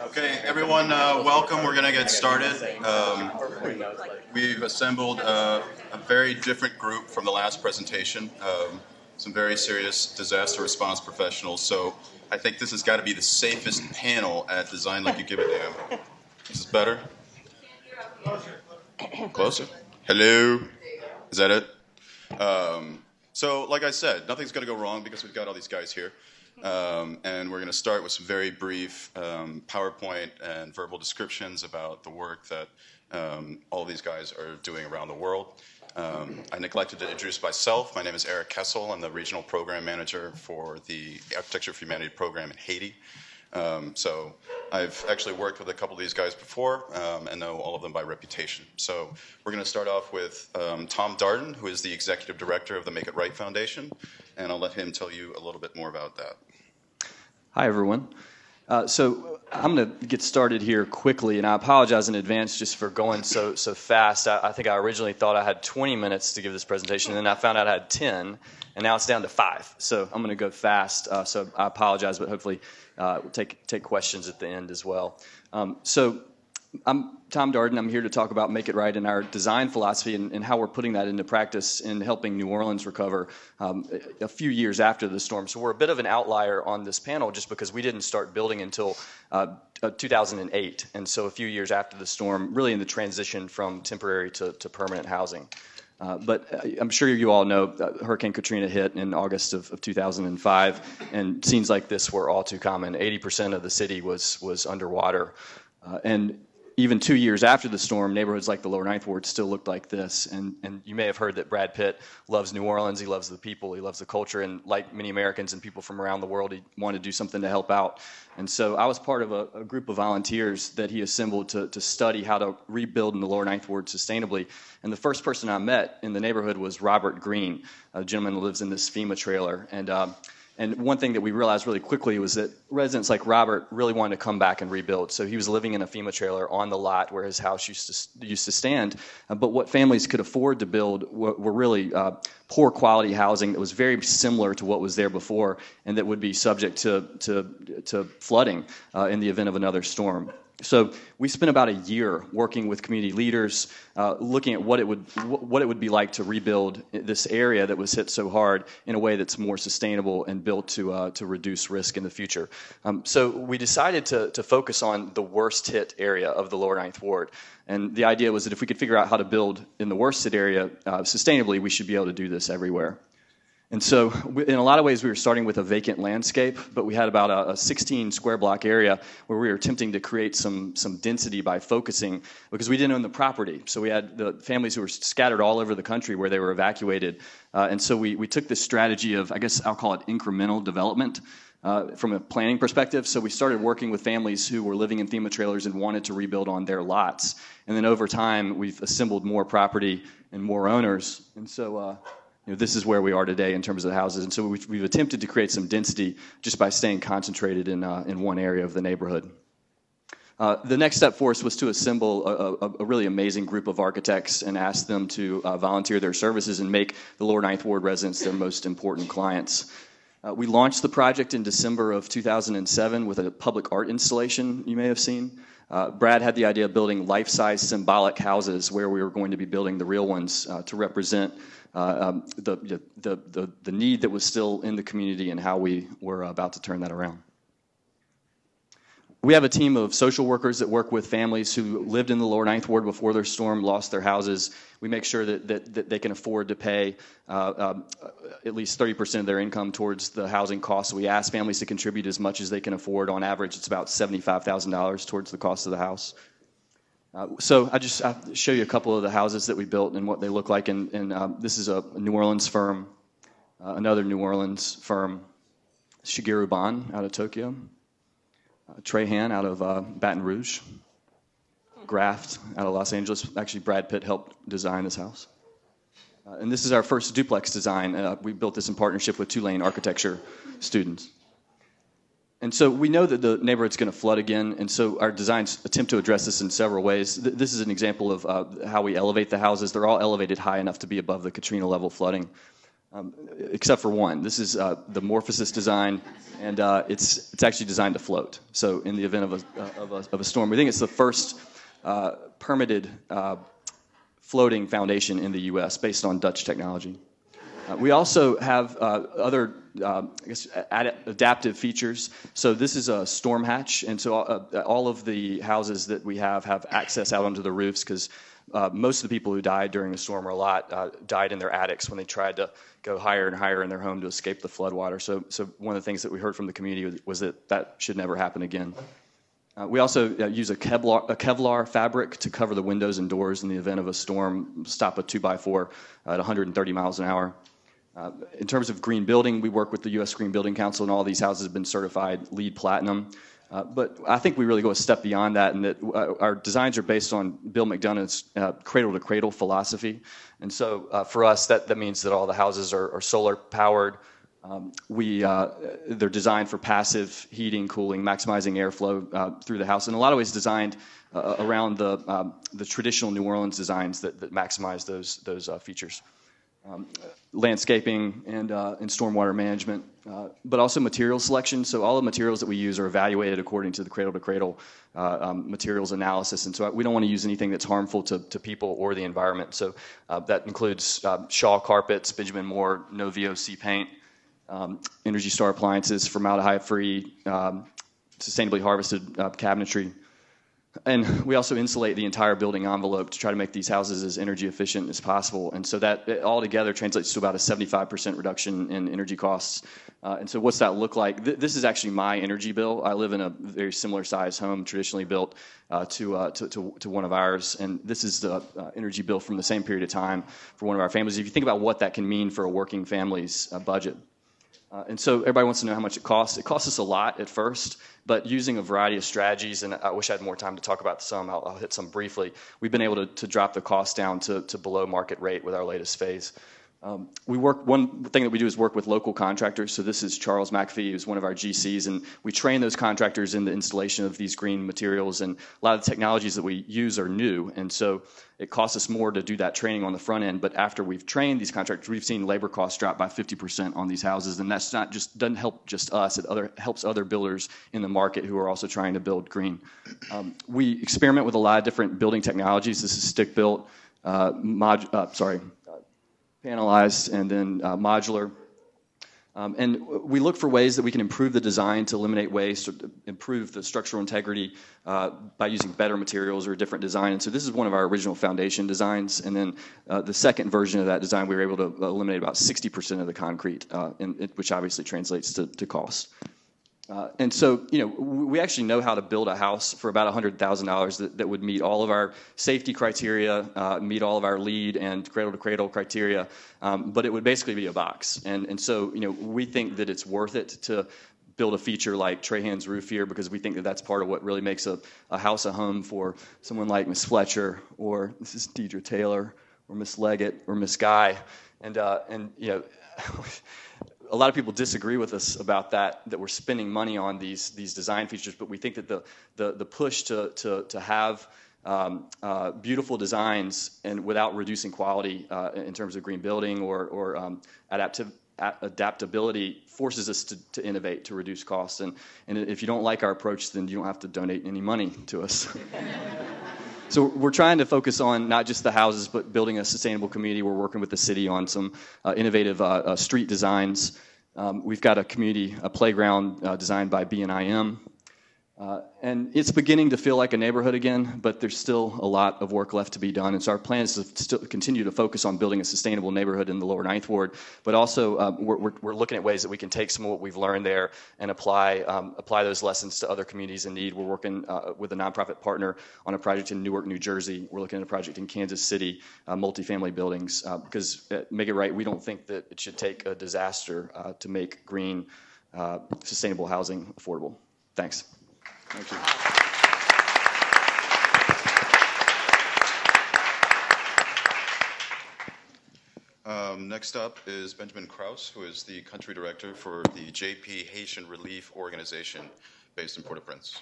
Okay, everyone, welcome. We're going to get started. We've assembled a very different group from the last presentation, some very serious disaster response professionals. So I think this has got to be the safest panel at Design Like You Give a Damn. Is this better? Closer? Hello? Is that it? So like I said, nothing's going to go wrong because we've got all these guys here. And we're going to start with some very brief PowerPoint and verbal descriptions about the work that all of these guys are doing around the world. I neglected to introduce myself. My name is Eric Kessel. I'm the Regional Program Manager for the Architecture for Humanity program in Haiti. So I've actually worked with a couple of these guys before and know all of them by reputation. So we're going to start off with Tom Darden, who is the Executive Director of the Make It Right Foundation, and I'll let him tell you a little bit more about that. Hi, everyone. So I'm going to get started here quickly, and I apologize in advance just for going so fast. I think I originally thought I had 20 minutes to give this presentation, and then I found out I had 10, and now it's down to 5. So I'm going to go fast, so I apologize, but hopefully we'll take questions at the end as well. So I'm Tom Darden. I'm here to talk about Make It Right and our design philosophy and how we're putting that into practice in helping New Orleans recover a few years after the storm. So we're a bit of an outlier on this panel just because we didn't start building until 2008. And so a few years after the storm, really in the transition from temporary to permanent housing. But I'm sure you all know that Hurricane Katrina hit in August of 2005, and scenes like this were all too common. 80% of the city was underwater. And even 2 years after the storm, neighborhoods like the Lower Ninth Ward still looked like this. And you may have heard that Brad Pitt loves New Orleans. He loves the people. He loves the culture. And like many Americans and people from around the world, he wanted to do something to help out. And so I was part of a group of volunteers that he assembled to study how to rebuild in the Lower Ninth Ward sustainably. And the first person I met in the neighborhood was Robert Green, a gentleman who lives in this FEMA trailer. And one thing that we realized really quickly was that residents like Robert really wanted to come back and rebuild. So he was living in a FEMA trailer on the lot where his house used to stand. But what families could afford to build were really poor quality housing that was very similar to what was there before and that would be subject to flooding in the event of another storm. So we spent about a year working with community leaders, looking at what it would be like to rebuild this area that was hit so hard in a way that's more sustainable and built to reduce risk in the future. So we decided to focus on the worst hit area of the Lower Ninth Ward. And the idea was that if we could figure out how to build in the worst hit area sustainably, we should be able to do this everywhere. And so in a lot of ways, we were starting with a vacant landscape, but we had about a 16 square block area where we were attempting to create some density by focusing because we didn't own the property. So we had the families who were scattered all over the country where they were evacuated. And so we took this strategy of, I guess I'll call it incremental development from a planning perspective. So we started working with families who were living in FEMA trailers and wanted to rebuild on their lots. And then over time, we've assembled more property and more owners. And so this is where we are today in terms of the houses. And so we've attempted to create some density just by staying concentrated in one area of the neighborhood. The next step for us was to assemble a really amazing group of architects and ask them to volunteer their services and make the Lower Ninth Ward residents their most important clients. We launched the project in December of 2007 with a public art installation you may have seen. Brad had the idea of building life-size symbolic houses where we were going to be building the real ones to represent the need that was still in the community and how we were about to turn that around. We have a team of social workers that work with families who lived in the Lower Ninth Ward before their storm, lost their houses. We make sure that they can afford to pay at least 30% of their income towards the housing costs. We ask families to contribute as much as they can afford. On average, it's about $75,000 towards the cost of the house. So I'll show you a couple of the houses that we built and what they look like. And this is a New Orleans firm, another New Orleans firm, Shigeru Ban out of Tokyo. Trahan out of Baton Rouge, Graft out of Los Angeles. Actually, Brad Pitt helped design this house. And this is our first duplex design. We built this in partnership with Tulane architecture students. And so we know that the neighborhood's going to flood again, and so our designs attempt to address this in several ways. This is an example of how we elevate the houses. They're all elevated high enough to be above the Katrina level flooding. except for one. This is the Morphosis design, and it's actually designed to float. So in the event of a storm, we think it's the first permitted floating foundation in the U.S. based on Dutch technology. We also have other adaptive features. So this is a storm hatch, and so all of the houses that we have access out onto the roofs, because most of the people who died during the storm, or a lot, died in their attics when they tried to go higher and higher in their home to escape the floodwater. So one of the things that we heard from the community was that should never happen again. We also use a Kevlar fabric to cover the windows and doors in the event of a storm, stop a 2x4 at 130 miles an hour. In terms of green building, we work with the U.S. Green Building Council, and all these houses have been certified LEED Platinum. But I think we really go a step beyond that, and that our designs are based on Bill McDonough's cradle-to-cradle philosophy. And so for us, that means that all the houses are solar-powered. They're designed for passive heating, cooling, maximizing airflow through the house, and in a lot of ways designed around the traditional New Orleans designs that maximize those features. Landscaping and stormwater management, but also material selection. So all the materials that we use are evaluated according to the cradle-to-cradle materials analysis, and so we don't want to use anything that's harmful to people or the environment. So that includes Shaw carpets, Benjamin Moore no VOC paint, Energy Star appliances, formaldehyde-free, sustainably harvested cabinetry. And we also insulate the entire building envelope to try to make these houses as energy efficient as possible. And so that all together translates to about a 75% reduction in energy costs. And so what's that look like? This is actually my energy bill. I live in a very similar size home, traditionally built to one of ours. And this is the energy bill from the same period of time for one of our families. If you think about what that can mean for a working family's budget. And so everybody wants to know how much it costs. It costs us a lot at first, but using a variety of strategies, and I wish I had more time to talk about some, I'll hit some briefly, we've been able to drop the cost down to below market rate with our latest phase. One thing that we do is work with local contractors. So this is Charles McAfee, who's one of our GCs, and we train those contractors in the installation of these green materials. And a lot of the technologies that we use are new, and so it costs us more to do that training on the front end. But after we've trained these contractors, we've seen labor costs drop by 50% on these houses, and that's not just doesn't help just us. It helps other builders in the market who are also trying to build green. We experiment with a lot of different building technologies. This is stick built, panelized, and then modular. And we look for ways that we can improve the design to eliminate waste, or improve the structural integrity by using better materials or a different design. And so this is one of our original foundation designs. And then the second version of that design, we were able to eliminate about 60% of the concrete, which obviously translates to cost. And so, we actually know how to build a house for about $100,000 that would meet all of our safety criteria, meet all of our LEED and cradle-to-cradle criteria, but it would basically be a box. And so, we think that it's worth it to build a feature like Trahan's roof here, because we think that that's part of what really makes a house a home for someone like Miss Fletcher, or this is Deidre Taylor, or Miss Leggett, or Miss Guy. And a lot of people disagree with us about that we're spending money on these design features, but we think that the push to have beautiful designs and without reducing quality in terms of green building or adaptability forces us to innovate, to reduce costs. And if you don't like our approach, then you don't have to donate any money to us. So we're trying to focus on not just the houses, but building a sustainable community. We're working with the city on some innovative street designs. We've got a playground designed by B&IM. And it's beginning to feel like a neighborhood again, but there's still a lot of work left to be done. And so our plan is to still continue to focus on building a sustainable neighborhood in the Lower Ninth Ward, but also we're looking at ways that we can take some of what we've learned there and apply those lessons to other communities in need. We're working with a nonprofit partner on a project in Newark, New Jersey. We're looking at a project in Kansas City, multifamily buildings, because make it right, we don't think that it should take a disaster to make green, sustainable housing affordable. Thanks. Thank you. Next up is Benjamin Krause, who is the country director for the JP Haitian Relief Organization based in Port-au-Prince.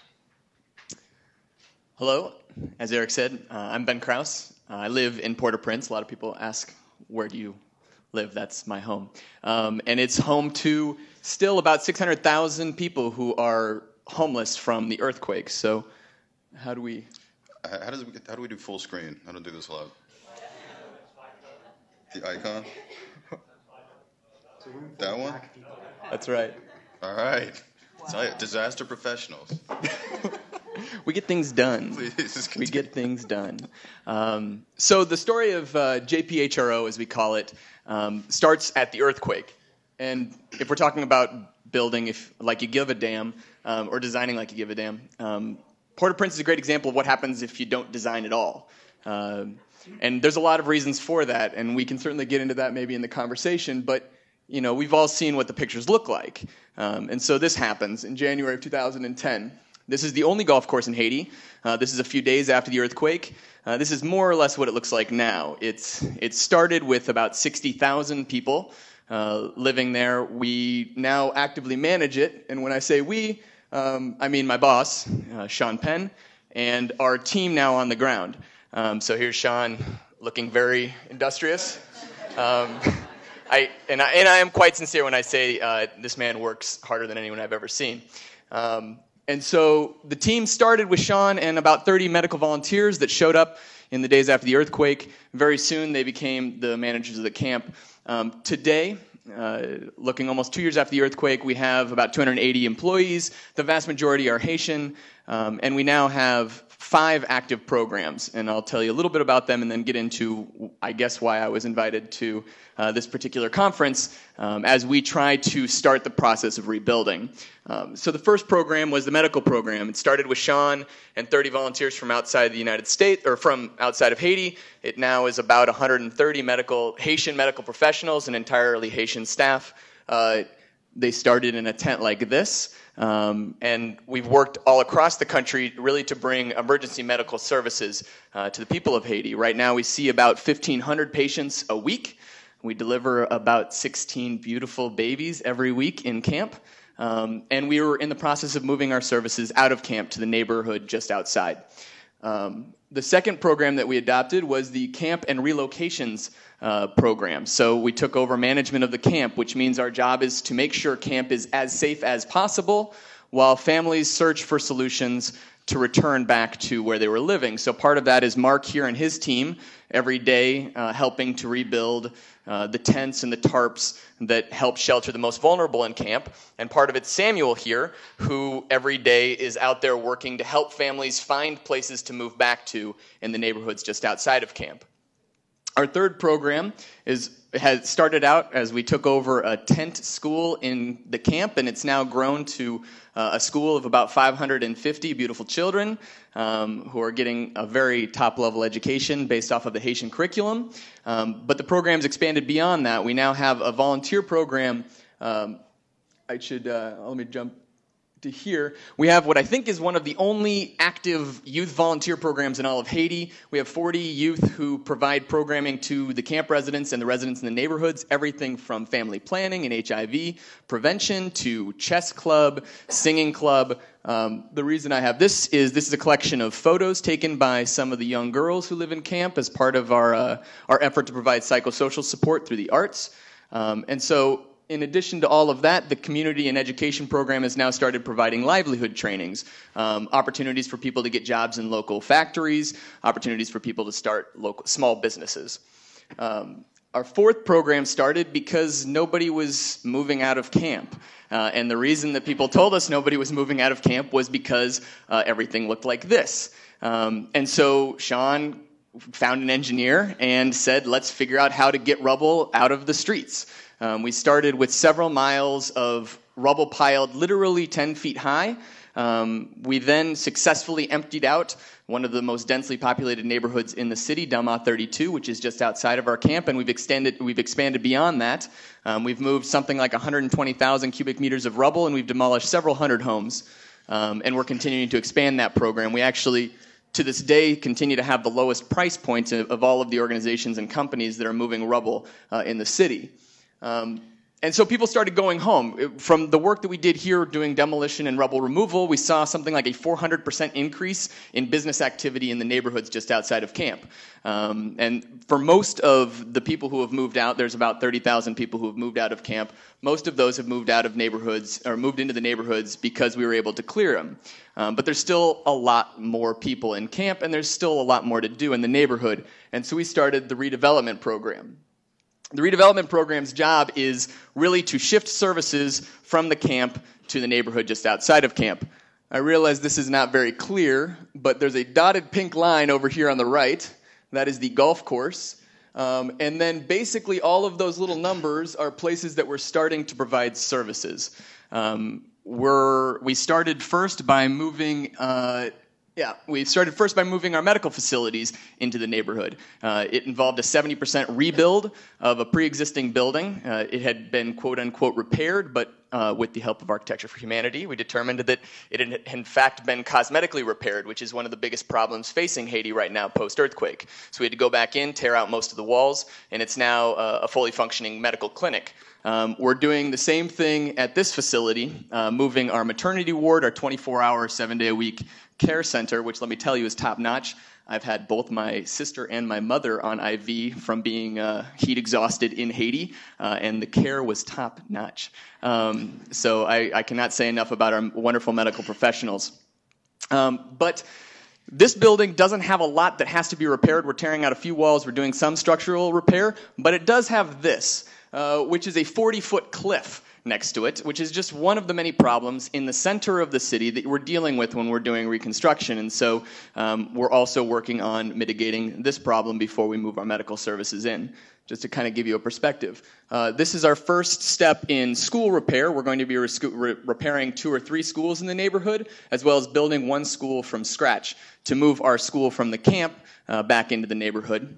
Hello. As Eric said, I'm Ben Krause. I live in Port-au-Prince. A lot of people ask, where do you live. That's my home. And it's home to still about 600,000 people who are homeless from the earthquake. So how do we do we do full screen? I don't do this a lot. The icon? That one? That's right. All right. Disaster professionals. We get things done. Please we get things done. So the story of JPHRO, as we call it, starts at the earthquake. And if we're talking about building like you give a damn, or designing like you give a damn, Port-au-Prince is a great example of what happens if you don't design at all. And there's a lot of reasons for that, and we can certainly get into that maybe in the conversation, but we've all seen what the pictures look like. And so this happens in January of 2010. This is the only golf course in Haiti. This is a few days after the earthquake. This is more or less what it looks like now. It started with about 60,000 people living there. We now actively manage it, and when I say we, I mean my boss, Sean Penn, and our team now on the ground. So here's Sean looking very industrious. I am quite sincere when I say this man works harder than anyone I've ever seen. And so the team started with Sean and about 30 medical volunteers that showed up in the days after the earthquake. Very soon they became the managers of the camp. Today, looking almost 2 years after the earthquake, we have about 280 employees. The vast majority are Haitian, and we now have 5 active programs, and I'll tell you a little bit about them and then get into, I guess, why I was invited to this particular conference as we try to start the process of rebuilding. So the first program was the medical program. It started with Sean and 30 volunteers from outside the United States, or from outside of Haiti. It now is about 130 Haitian medical professionals and entirely Haitian staff. They started in a tent like this, and we've worked all across the country really to bring emergency medical services to the people of Haiti. Right now we see about 1,500 patients a week. We deliver about 16 beautiful babies every week in camp, and we were in the process of moving our services out of camp to the neighborhood just outside. The second program that we adopted was the Camp and Relocations program. So we took over management of the camp, which means our job is to make sure camp is as safe as possible while families search for solutions to return back to where they were living. So part of that is Mark here and his team every day helping to rebuild the tents and the tarps that help shelter the most vulnerable in camp. And part of it's Samuel here, who every day is out there working to help families find places to move back to in the neighborhoods just outside of camp. Our third program has started out as we took over a tent school in the camp, and it's now grown to a school of about 550 beautiful children who are getting a very top-level education based off of the Haitian curriculum. But the program's expanded beyond that. We now have a volunteer program. Let me jump to here. We have what I think is one of the only active youth volunteer programs in all of Haiti. We have 40 youth who provide programming to the camp residents and the residents in the neighborhoods, everything from family planning and HIV prevention to chess club, singing club. The reason I have this is a collection of photos taken by some of the young girls who live in camp as part of our effort to provide psychosocial support through the arts. And so in addition to all of that, the community and education program has now started providing livelihood trainings, opportunities for people to get jobs in local factories, opportunities for people to start small businesses. Our fourth program started because nobody was moving out of camp. And the reason that people told us nobody was moving out of camp was because everything looked like this. And so Sean found an engineer and said, let's figure out how to get rubble out of the streets. We started with several miles of rubble piled literally 10 feet high. We then successfully emptied out one of the most densely populated neighborhoods in the city, Dama 32, which is just outside of our camp, and we've expanded beyond that. We've moved something like 120,000 cubic meters of rubble, and we've demolished several hundred homes. And we're continuing to expand that program. We actually, to this day, continue to have the lowest price points of all of the organizations and companies that are moving rubble in the city. And so people started going home. From the work that we did here doing demolition and rubble removal, we saw something like a 400% increase in business activity in the neighborhoods just outside of camp. And for most of the people who have moved out, there's about 30,000 people who have moved out of camp. Most of those have moved out of neighborhoods or moved into the neighborhoods because we were able to clear them. But there's still a lot more people in camp, and there's still a lot more to do in the neighborhood. And so we started the redevelopment program. The redevelopment program's job is really to shift services from the camp to the neighborhood just outside of camp. I realize this is not very clear, but there's a dotted pink line over here on the right. That is the golf course. And then basically all of those little numbers are places that we're starting to provide services. We started first by moving our medical facilities into the neighborhood. It involved a 70% rebuild of a pre-existing building. It had been quote-unquote repaired, but with the help of Architecture for Humanity, we determined that it had in fact been cosmetically repaired, which is one of the biggest problems facing Haiti right now post-earthquake. So we had to go back in, tear out most of the walls, and it's now a fully functioning medical clinic. We're doing the same thing at this facility, moving our maternity ward, our 24-hour, 7-day-a-week care center, which let me tell you is top-notch. I've had both my sister and my mother on IV from being heat exhausted in Haiti, and the care was top-notch. So I cannot say enough about our wonderful medical professionals. But this building doesn't have a lot that has to be repaired. We're tearing out a few walls. We're doing some structural repair. But it does have this, which is a 40-foot cliff next to it, which is just one of the many problems in the center of the city that we're dealing with when we're doing reconstruction. And so we're also working on mitigating this problem before we move our medical services in, just to kind of give you a perspective. This is our first step in school repair. We're going to be repairing 2 or 3 schools in the neighborhood, as well as building 1 school from scratch to move our school from the camp back into the neighborhood.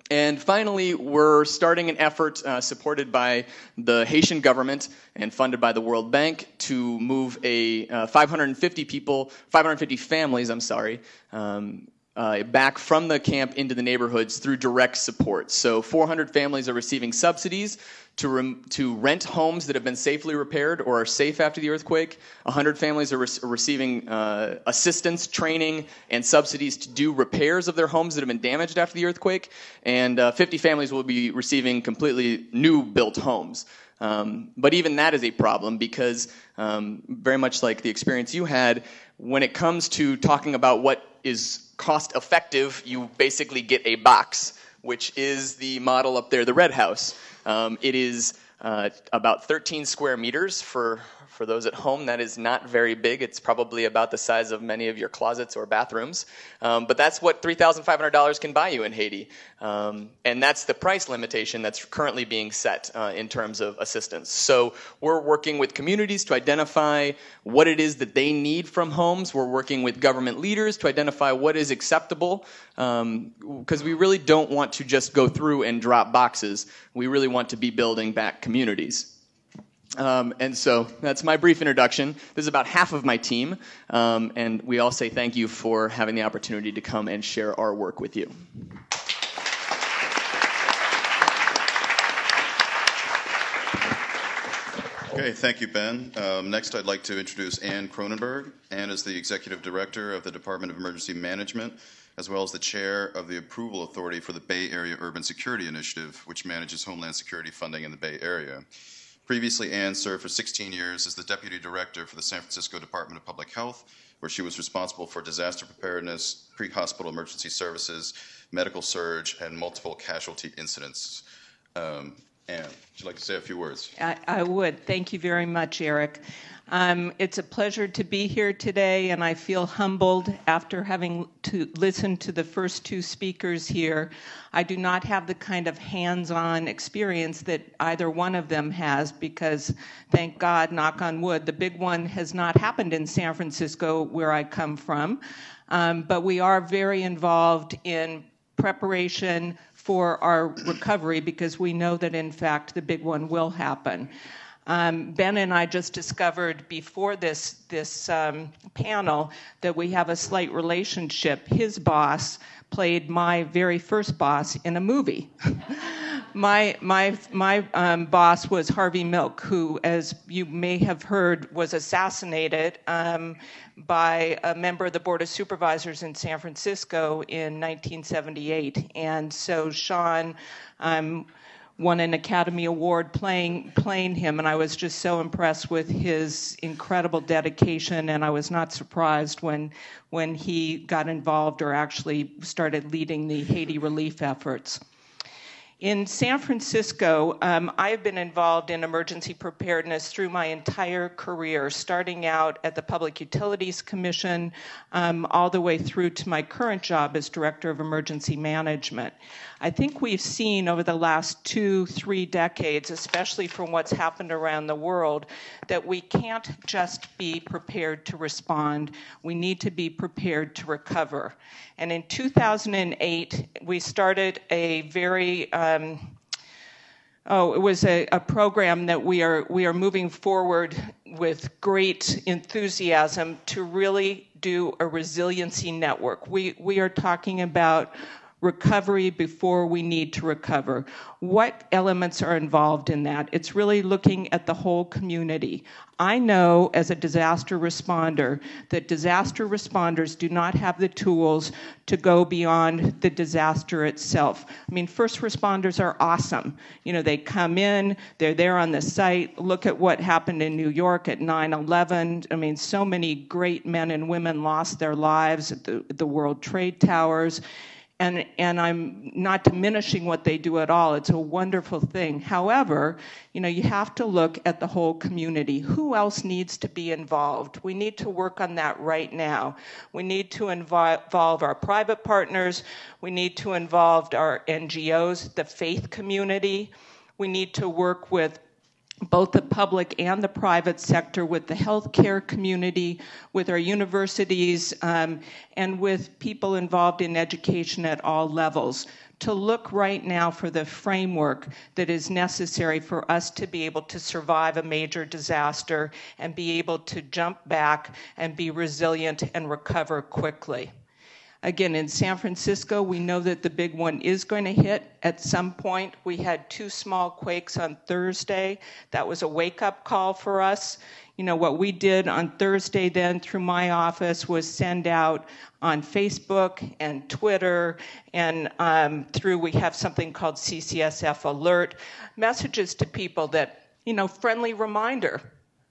And finally, we're starting an effort supported by the Haitian government and funded by the World Bank to move 550 families, back from the camp into the neighborhoods through direct support. So 400 families are receiving subsidies to rent homes that have been safely repaired or are safe after the earthquake. 100 families are receiving assistance, training, and subsidies to do repairs of their homes that have been damaged after the earthquake. And 50 families will be receiving completely new built homes. But even that is a problem because very much like the experience you had, when it comes to talking about what is cost effective, you basically get a box, which is the model up there, the red house. It is about 13 square meters for those at home. That is not very big. It's probably about the size of many of your closets or bathrooms. But that's what $3,500 can buy you in Haiti. And that's the price limitation that's currently being set in terms of assistance. So we're working with communities to identify what it is that they need from homes. We're working with government leaders to identify what is acceptable, because we really don't want to just go through and drop boxes. We really want to be building back communities. And so that's my brief introduction. This is about half of my team, and we all say thank you for having the opportunity to come and share our work with you. Okay, thank you, Ben. Next, I'd like to introduce Ann Cronenberg. Ann is the Executive Director of the Department of Emergency Management, as well as the Chair of the Approval Authority for the Bay Area Urban Security Initiative, which manages Homeland Security funding in the Bay Area. Previously, Ann served for 16 years as the Deputy Director for the San Francisco Department of Public Health, where she was responsible for disaster preparedness, pre-hospital emergency services, medical surge, and multiple casualty incidents. Ann, would you like to say a few words? I would. Thank you very much, Eric. It's a pleasure to be here today, and I feel humbled after having to listen to the first 2 speakers here. I do not have the kind of hands-on experience that either one of them has because, thank God, knock on wood, the big one has not happened in San Francisco, where I come from. But we are very involved in preparation for our recovery because we know that, in fact, the big one will happen. Ben and I just discovered before this panel that we have a slight relationship. His boss played my very first boss in a movie. My boss was Harvey Milk, who, as you may have heard, was assassinated by a member of the Board of Supervisors in San Francisco in 1978. And so Sean won an Academy Award playing him, and I was just so impressed with his incredible dedication, and I was not surprised when he got involved or actually started leading the Haiti relief efforts. In San Francisco, I have been involved in emergency preparedness through my entire career, starting out at the Public Utilities Commission, all the way through to my current job as Director of Emergency Management. I think we've seen over the last 2-3 decades, especially from what's happened around the world, that we can't just be prepared to respond. We need to be prepared to recover. And in 2008, we started a very it was a program that we are moving forward with great enthusiasm to really do a resiliency network. We are talking about recovery before we need to recover. What elements are involved in that? It's really looking at the whole community. I know as a disaster responder that disaster responders do not have the tools to go beyond the disaster itself. I mean, first responders are awesome. You know, they come in, they're there on the site. Look at what happened in New York at 9/11. I mean, so many great men and women lost their lives at the World Trade Towers. And I'm not diminishing what they do at all. It's a wonderful thing. However, you know, you have to look at the whole community. Who else needs to be involved? We need to work on that right now. We need to involve our private partners. We need to involve our NGOs, the faith community. We need to work with both the public and the private sector, with the healthcare community, with our universities, and with people involved in education at all levels, to look right now for the framework that is necessary for us to be able to survive a major disaster and be able to jump back and be resilient and recover quickly. Again, in San Francisco, we know that the big one is going to hit at some point. We had 2 small quakes on Thursday. That was a wake-up call for us. You know, what we did on Thursday then through my office was send out on Facebook and Twitter and we have something called CCSF Alert, messages to people that, you know, friendly reminder.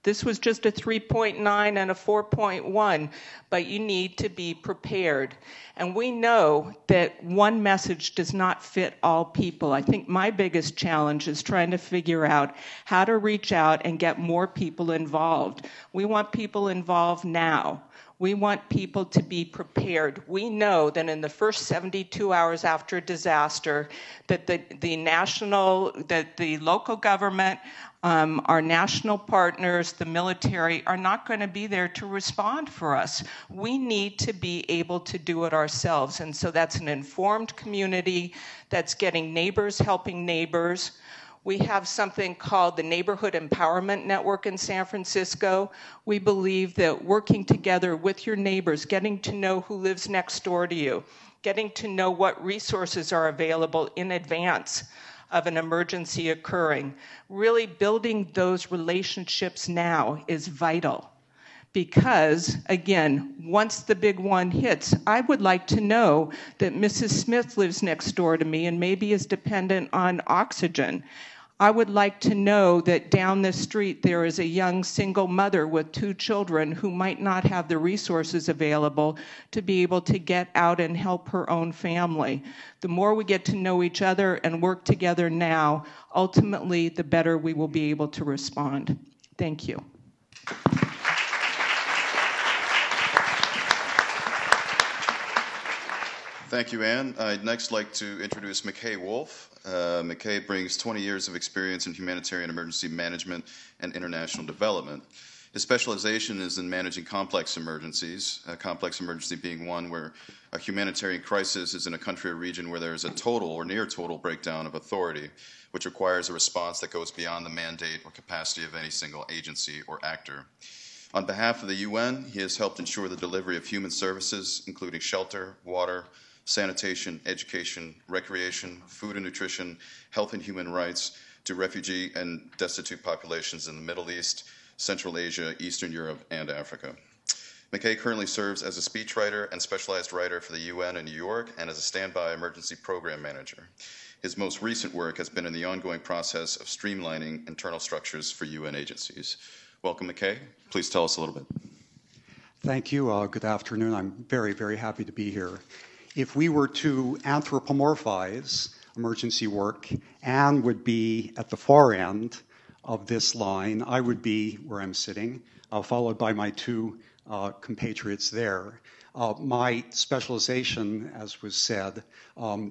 This was just a 3.9 and a 4.1, but you need to be prepared. And we know that one message does not fit all people. I think my biggest challenge is trying to figure out how to reach out and get more people involved. We want people involved now. We want people to be prepared. We know that in the first 72 hours after a disaster, that the local government, our national partners, the military, are not going to be there to respond for us. We need to be able to do it ourselves. And so that's an informed community that's getting neighbors helping neighbors. We have something called the Neighborhood Empowerment Network in San Francisco. We believe that working together with your neighbors, getting to know who lives next door to you, getting to know what resources are available in advance of an emergency occurring, really building those relationships now is vital. Because, again, once the big one hits, I would like to know that Mrs. Smith lives next door to me and maybe is dependent on oxygen. I would like to know that down the street there is a young single mother with 2 children who might not have the resources available to be able to get out and help her own family. The more we get to know each other and work together now, ultimately the better we will be able to respond. Thank you. Thank you, Ann. I'd next like to introduce McKay Wolf. McKay brings 20 years of experience in humanitarian emergency management and international development. His specialization is in managing complex emergencies, a complex emergency being one where a humanitarian crisis is in a country or region where there is a total or near total breakdown of authority, which requires a response that goes beyond the mandate or capacity of any single agency or actor. On behalf of the UN, he has helped ensure the delivery of human services, including shelter, water, sanitation, education, recreation, food and nutrition, health and human rights to refugee and destitute populations in the Middle East, Central Asia, Eastern Europe, and Africa. McKay currently serves as a speechwriter and specialized writer for the UN in New York and as a standby emergency program manager. His most recent work has been in the ongoing process of streamlining internal structures for UN agencies. Welcome, McKay. Please tell us a little bit. Thank you. Good afternoon. I'm very, very happy to be here. If we were to anthropomorphize emergency work, Anne would be at the far end of this line. I would be where I'm sitting, followed by my two compatriots there. My specialization, as was said,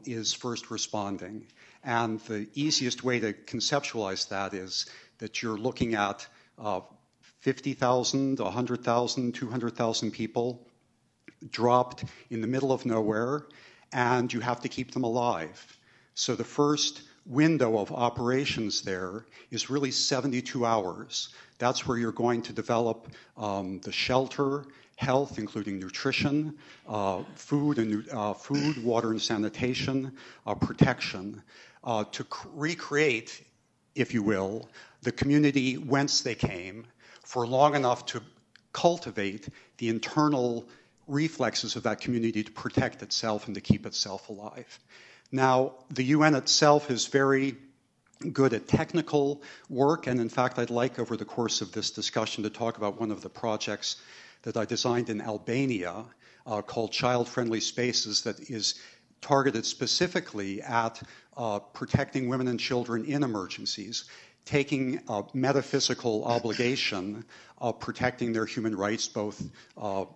is first responding. And the easiest way to conceptualize that is that you're looking at 50,000, 100,000, 200,000 people dropped in the middle of nowhere, and you have to keep them alive. So the first window of operations there is really 72 hours. That's where you're going to develop the shelter, health, including nutrition, food, water and sanitation, protection, to recreate, if you will, the community whence they came for long enough to cultivate the internal reflexes of that community to protect itself and to keep itself alive. Now, the UN itself is very good at technical work, and in fact, I'd like over the course of this discussion to talk about one of the projects that I designed in Albania called Child Friendly Spaces that is targeted specifically at protecting women and children in emergencies, taking a metaphysical obligation of protecting their human rights, both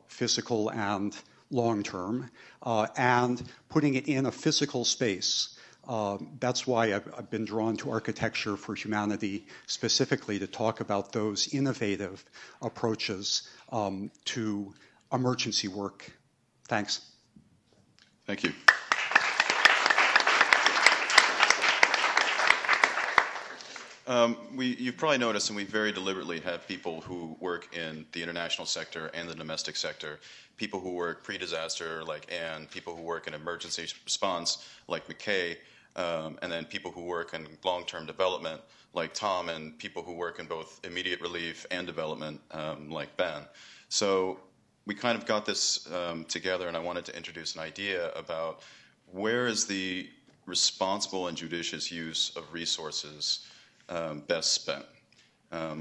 physical and long-term, and putting it in a physical space. That's why I've been drawn to Architecture for Humanity specifically to talk about those innovative approaches to emergency work. Thanks. Thank you. You've probably noticed, and we very deliberately have people who work in the international sector and the domestic sector, people who work pre-disaster like Anne, people who work in emergency response like McKay, and then people who work in long-term development like Tom, and people who work in both immediate relief and development like Ben. So we kind of got this together, and I wanted to introduce an idea about where is the responsible and judicious use of resources best spent?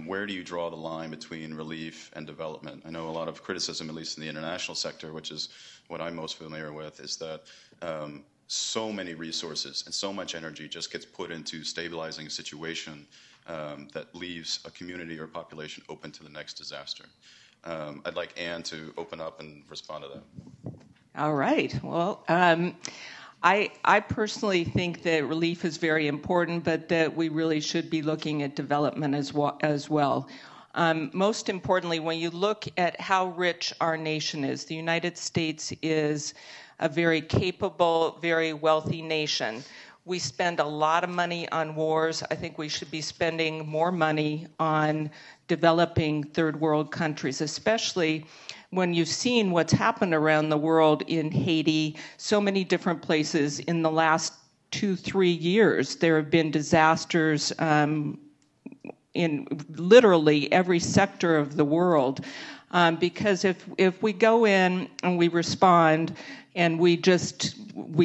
Where do you draw the line between relief and development? I know a lot of criticism, at least in the international sector, which is what I'm most familiar with, is that so many resources and so much energy just gets put into stabilizing a situation that leaves a community or population open to the next disaster. I'd like Anne to open up and respond to that. All right. Well, I personally think that relief is very important, but that we really should be looking at development as well. Most importantly, when you look at how rich our nation is, the United States is a very capable, very wealthy nation. We spend a lot of money on wars. I think we should be spending more money on developing third world countries, especially when you've seen what's happened around the world in Haiti, so many different places in the last 2-3 years. There have been disasters in literally every sector of the world. Because if we go in and we respond and we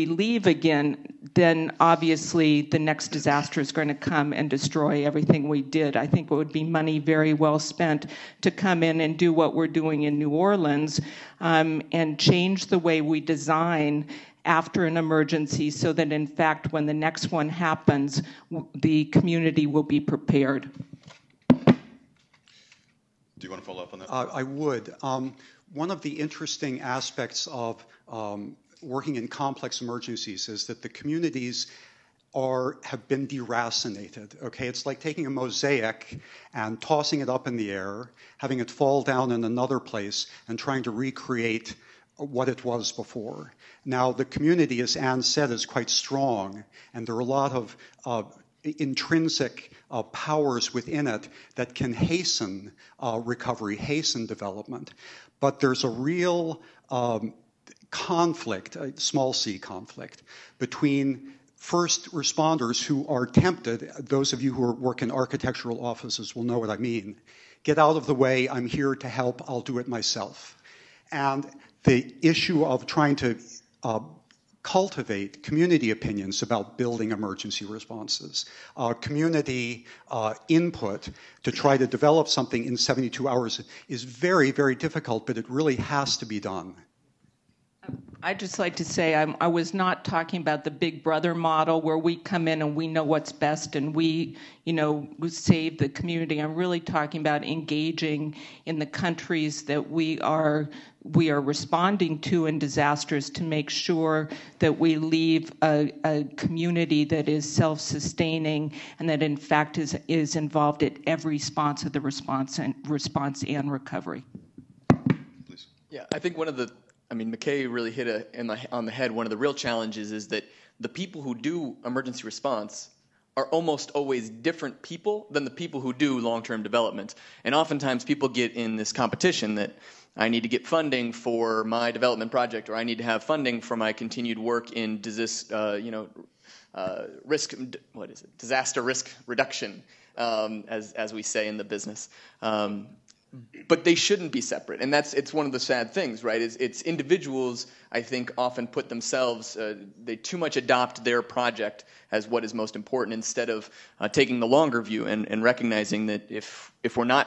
leave again, then obviously the next disaster is going to come and destroy everything we did. I think it would be money very well spent to come in and do what we're doing in New Orleans and change the way we design after an emergency so that, in fact, when the next one happens, the community will be prepared. Do you want to follow up on that? I would. One of the interesting aspects of working in complex emergencies is that the communities have been deracinated. Okay, it's like taking a mosaic and tossing it up in the air, having it fall down in another place, and trying to recreate what it was before. Now, the community, as Anne said, is quite strong, and there are a lot of intrinsic powers within it that can hasten recovery, hasten development. But there's a real conflict, a small c conflict, between first responders who are tempted, those of you who work in architectural offices will know what I mean, get out of the way, I'm here to help, I'll do it myself. And the issue of trying to cultivate community opinions about building emergency responses, community input to try to develop something in 72 hours is very, very difficult, but it really has to be done. I'd just like to say I was not talking about the Big Brother model where we come in and we know what's best and we save the community. I'm really talking about engaging in the countries that we are responding to in disasters to make sure that we leave a community that is self-sustaining and that in fact is involved at every response of the response and recovery. Please. Yeah, I think McKay really hit on the head. One of the real challenges is that the people who do emergency response are almost always different people than the people who do long-term development. And oftentimes people get in this competition that I need to get funding for my development project, or I need to have funding for my continued work in disaster risk reduction, as we say in the business. But they shouldn't be separate, and it's one of the sad things, right? It's individuals, I think, often put themselves, they too much adopt their project as what is most important instead of taking the longer view and recognizing that if we're not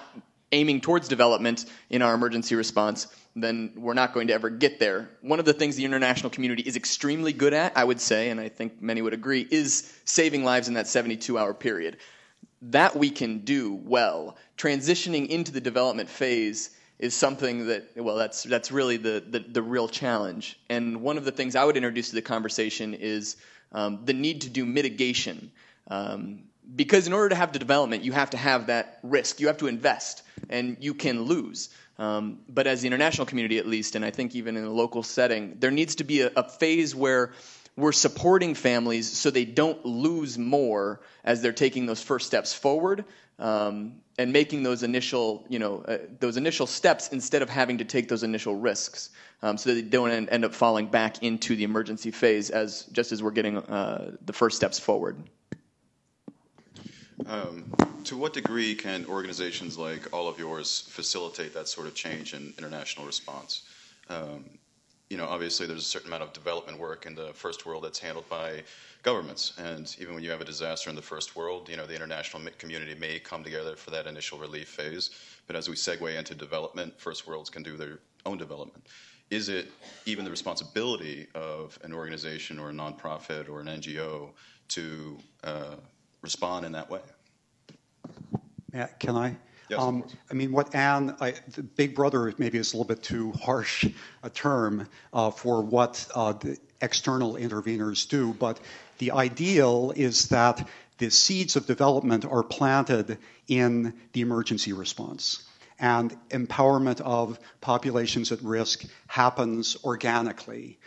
aiming towards development in our emergency response, then we're not going to ever get there. One of the things the international community is extremely good at, I would say, and I think many would agree, is saving lives in that 72-hour period. That we can do well. Transitioning into the development phase is something that, well, that's really the real challenge. And one of the things I would introduce to the conversation is the need to do mitigation. Because in order to have the development, you have to have that risk. You have to invest, and you can lose. But as the international community, at least, and I think even in a local setting, there needs to be a phase where we're supporting families so they don't lose more as they're taking those first steps forward, and making those initial steps instead of having to take those initial risks, so that they don't end up falling back into the emergency phase just as we're getting the first steps forward. To what degree can organizations like all of yours facilitate that sort of change in international response? Obviously there's a certain amount of development work in the first world that's handled by governments, and even when you have a disaster in the first world, the international community may come together for that initial relief phase, but as we segue into development, first worlds can do their own development. Is it even the responsibility of an organization or a nonprofit or an NGO to respond in that way? Yeah, can I? Yes, of course. What the Big Brother maybe is a little bit too harsh a term for what the external interveners do, but the ideal is that the seeds of development are planted in the emergency response, and empowerment of populations at risk happens organically.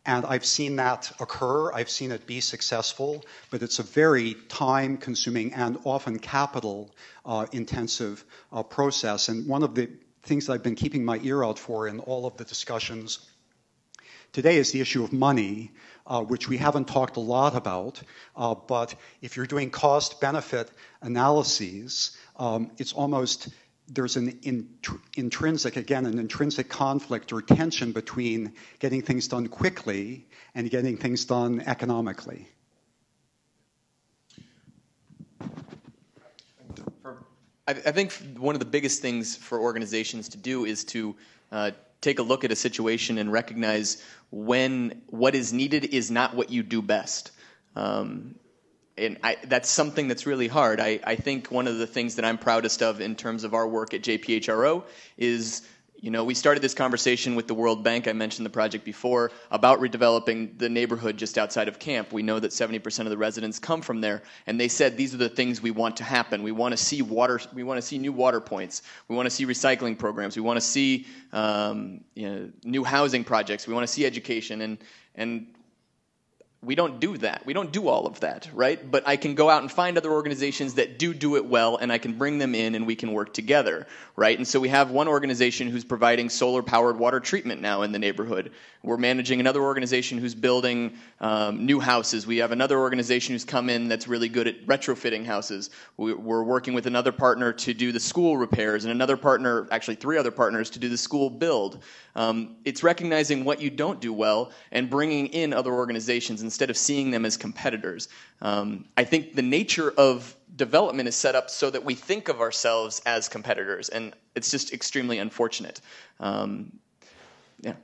And I've seen that occur. I've seen it be successful, but it's a very time-consuming and often capital-intensive process. And one of the things I've been keeping my ear out for in all of the discussions today is the issue of money, which we haven't talked a lot about. But if you're doing cost-benefit analyses, it's almost there's an intrinsic conflict or tension between getting things done quickly and getting things done economically. I think one of the biggest things for organizations to do is to take a look at a situation and recognize when what is needed is not what you do best. And that's something that's really hard. I think one of the things that I'm proudest of in terms of our work at JPHRO is, we started this conversation with the World Bank. I mentioned the project before about redeveloping the neighborhood just outside of camp. We know that 70% of the residents come from there, and they said these are the things we want to happen. We want to see water. We want to see new water points. We want to see recycling programs. We want to see new housing projects. We want to see education. And we don't do that. We don't do all of that, right? But I can go out and find other organizations that do it well, and I can bring them in, and we can work together, right? And so we have one organization who's providing solar-powered water treatment now in the neighborhood. We're managing another organization who's building new houses. We have another organization who's come in that's really good at retrofitting houses. We're working with another partner to do the school repairs, and another partner, actually 3 other partners, to do the school build. It's recognizing what you don't do well and bringing in other organizations instead of seeing them as competitors. I think the nature of development is set up so that we think of ourselves as competitors, and it's just extremely unfortunate. Yeah.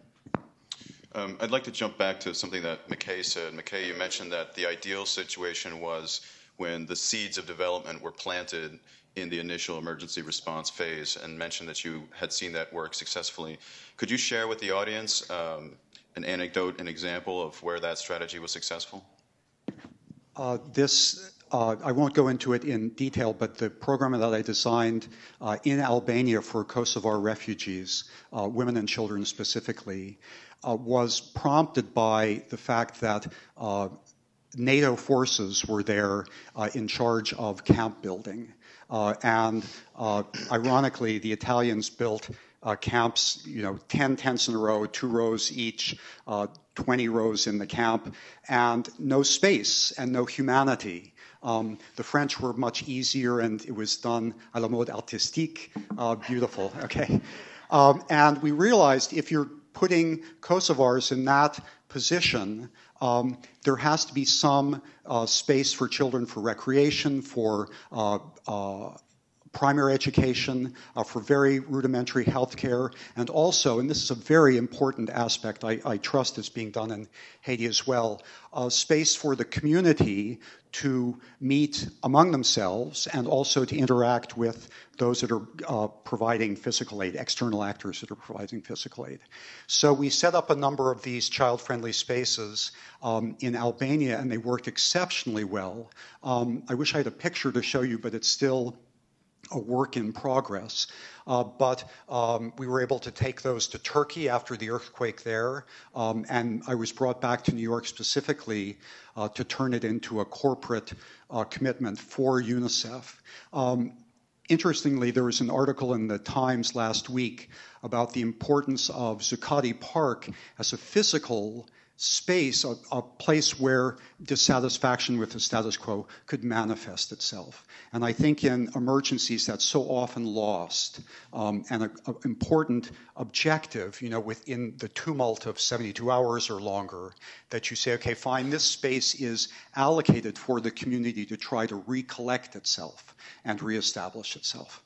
I'd like to jump back to something that McKay said. McKay, you mentioned that the ideal situation was when the seeds of development were planted in the initial emergency response phase, and mentioned that you had seen that work successfully. Could you share with the audience an anecdote, an example of where that strategy was successful? I won't go into it in detail, but the program that I designed in Albania for Kosovar refugees, women and children specifically, was prompted by the fact that NATO forces were there in charge of camp building. And ironically, the Italians built camps, 10 tents in a row, 2 rows each, 20 rows in the camp, and no space and no humanity. The French were much easier, and it was done à la mode artistique, beautiful, okay? And we realized if you're putting Kosovars in that position, there has to be some space for children for recreation, for primary education, for very rudimentary health care, and also, and this is a very important aspect I trust is being done in Haiti as well, space for the community to meet among themselves and also to interact with those that are providing physical aid, external actors that are providing physical aid. So we set up a number of these child-friendly spaces in Albania, and they worked exceptionally well. I wish I had a picture to show you, but it's still a work in progress. But we were able to take those to Turkey after the earthquake there, and I was brought back to New York specifically to turn it into a corporate commitment for UNICEF. Interestingly, there was an article in the Times last week about the importance of Zuccotti Park as a physical space, a place where dissatisfaction with the status quo could manifest itself. And I think in emergencies that's so often lost, and an important objective, within the tumult of 72 hours or longer, that you say, okay, fine, this space is allocated for the community to try to recollect itself and reestablish itself.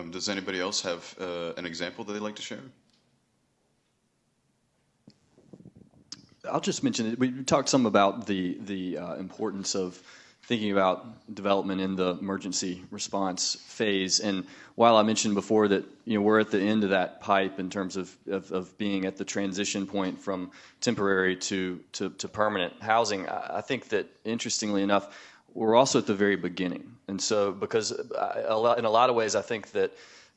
Does anybody else have an example that they'd like to share? I'll just mention it. We talked some about the importance of thinking about development in the emergency response phase. And while I mentioned before that we're at the end of that pipe in terms of being at the transition point from temporary to permanent housing, I think that interestingly enough, we're also at the very beginning. And so because in a lot of ways, I think that